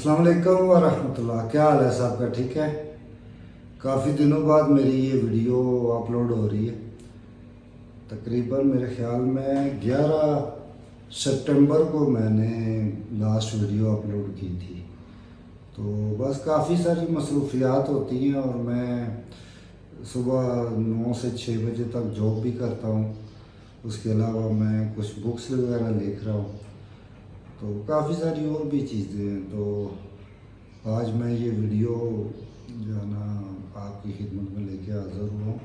अस्सलाम वालेकुम व रहमतुल्लाह। क्या हाल है सबका? ठीक है। काफ़ी दिनों बाद मेरी ये वीडियो अपलोड हो रही है। तकरीबन मेरे ख्याल में 11 सितंबर को मैंने लास्ट वीडियो अपलोड की थी। तो बस काफ़ी सारी मसरूफियात होती हैं और मैं सुबह 9 से 6 बजे तक जॉब भी करता हूँ। उसके अलावा मैं कुछ बुक्स वगैरह लिख रहा हूँ, तो काफ़ी सारी और भी चीज़ें हैं। तो आज मैं ये वीडियो जो है ना आपकी खिदमत में लेके हाज़िर हुआ हूँ।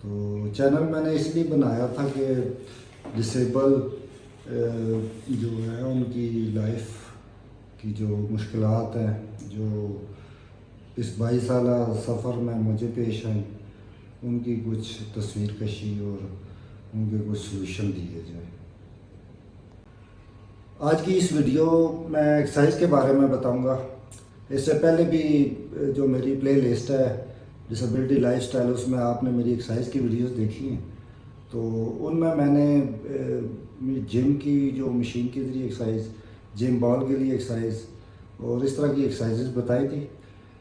तो चैनल मैंने इसलिए बनाया था कि डिसेबल जो है उनकी लाइफ की जो मुश्किलात हैं, जो इस 22 साला सफ़र में मुझे पेश आई, उनकी कुछ तस्वीर कशी और उनके कुछ सलूशन दिए जाए। आज की इस वीडियो में एक्सरसाइज के बारे में बताऊंगा। इससे पहले भी जो मेरी प्लेलिस्ट है डिसेबिलिटी लाइफस्टाइल, उसमें आपने मेरी एक्सरसाइज की वीडियोस देखी हैं। तो उनमें मैंने जिम की जो मशीन के ज़रिए एक्सरसाइज, जिम बॉल के लिए एक्सरसाइज और इस तरह की एक्सरसाइजेस बताई थी।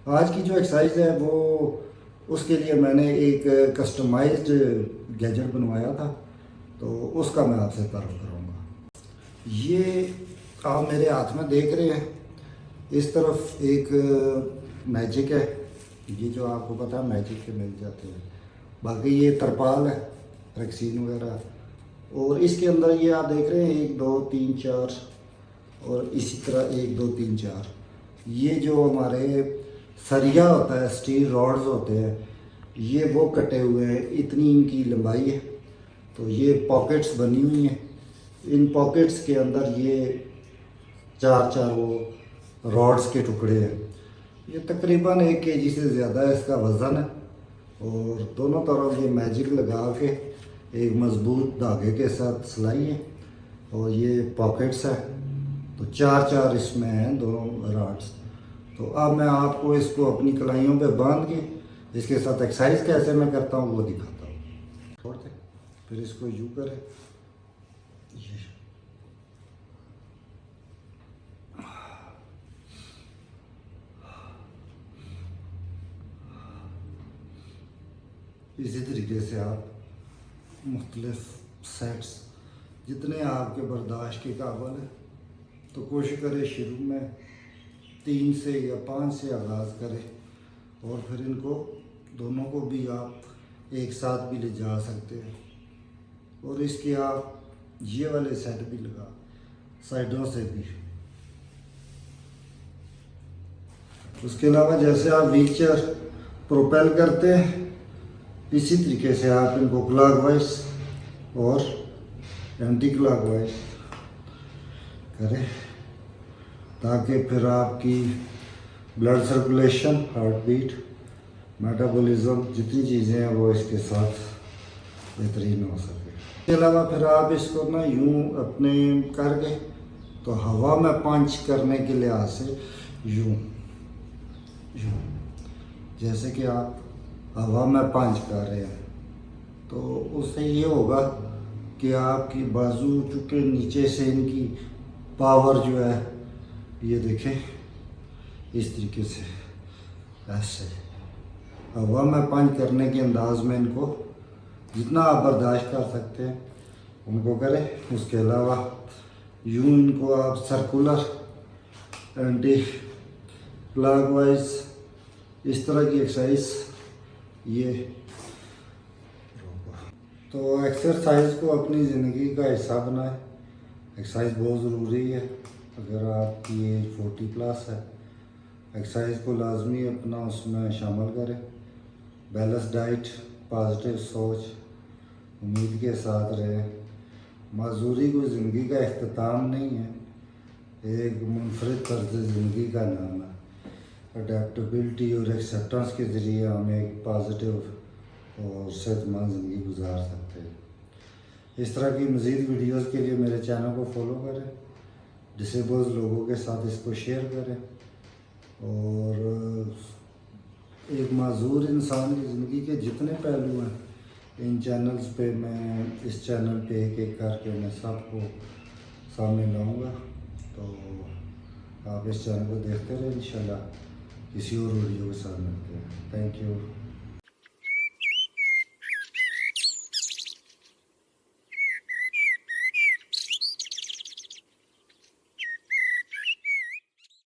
आज की जो एक्सरसाइज है वो उसके लिए मैंने एक कस्टमाइज्ड गैजेट बनवाया था, तो उसका मैं आपसे तारुफ कराऊंगा। ये आप मेरे हाथ में देख रहे हैं, इस तरफ एक मैजिक है। ये जो आपको पता है मैजिक के मिल जाते हैं। बाकी ये तरपाल है, रेक्सीन वगैरह, और इसके अंदर ये आप देख रहे हैं 1 2 3 4 और इसी तरह 1 2 3 4। ये जो हमारे सरिया होता है, स्टील रॉड्स होते हैं, ये वो कटे हुए हैं, इतनी इनकी लंबाई है। तो ये पॉकेट्स बनी हुई हैं। इन पॉकेट्स के अंदर ये 4 वो रॉड्स के टुकड़े हैं। ये तकरीबन 1 केजी से ज़्यादा इसका वज़न है। और दोनों तरफ ये मैजिक लगा के एक मज़बूत धागे के साथ सिलाई है, और ये पॉकेट्स है। तो 4 इसमें हैं, दोनों रॉड्स। तो अब मैं आपको इसको अपनी कलाइयों पे बांध के इसके साथ एक्सरसाइज कैसे मैं करता हूँ वो दिखाता हूँ। छोड़ दे, फिर इसको यूँ करें। ये इसी तरीके से आप मुख्तलिफ सेट्स जितने आपके बर्दाश्त के काबिल है, तो कोशिश करें शुरू में 3 से या 5 से आगाज़ करें, और फिर इनको दोनों को भी आप एक साथ भी ले जा सकते हैं। और इसके आप ये वाले सेट भी लगा साइडों से भी। उसके अलावा जैसे आप व्हील चेयर प्रोपेल करते हैं, इसी तरीके से आप इनको क्लॉकवाइज और एंटी क्लॉकवाइज करें, ताकि फिर आपकी blood circulation, heart beat, metabolism, जितनी चीज़ें हैं वो इसके साथ बेहतरीन हो सके। इसके अलावा फिर आप इसको ना यूँ अपने करके, तो हवा में पंच करने के लिहाज से यूँ यूँ, जैसे कि आप हवा में पंच कर रहे हैं, तो उससे ये होगा कि आपकी बाजू चूँकि नीचे से इनकी पावर जो है, ये देखें इस तरीके से ऐसे हवा में पंच करने के अंदाज में इनको जितना आप बर्दाश्त कर सकते हैं उनको करें। उसके अलावा यूँ इनको आप सर्कुलर, एंटी क्लॉकवाइज, इस तरह की एक्सरसाइज ये। तो एक्सरसाइज को अपनी ज़िंदगी का हिस्सा बनाएं। एक्सरसाइज बहुत ज़रूरी है। अगर आपकी एज 40+ है, एक्सरसाइज को लाजमी अपना उसमें शामिल करें। बैलेंस डाइट, पॉजिटिव सोच, उम्मीद के साथ रहें। मजदूरी कोई ज़िंदगी का इख्तिताम नहीं है, एक मुनफरिद तर्ज ज़िंदगी का नाम है। अडेप्टबिलिटी और एक्सेप्टेंस के ज़रिए हम एक पॉजिटिव और सेहतमंद ज़िंदगी गुजार सकते हैं। इस तरह की मज़ीद वीडियोस के लिए मेरे चैनल को फॉलो करें, डिसेबल्ड लोगों के साथ इसको शेयर करें, और एक माजूर इंसान की ज़िंदगी के जितने पहलू हैं इन चैनल्स पे, मैं इस चैनल पे एक एक करके मैं सबको सामने लाऊंगा। तो आप इस चैनल को देखते रहे, इंशाल्लाह किसी और वीडियो के साथ मिलते हैं। Thank you.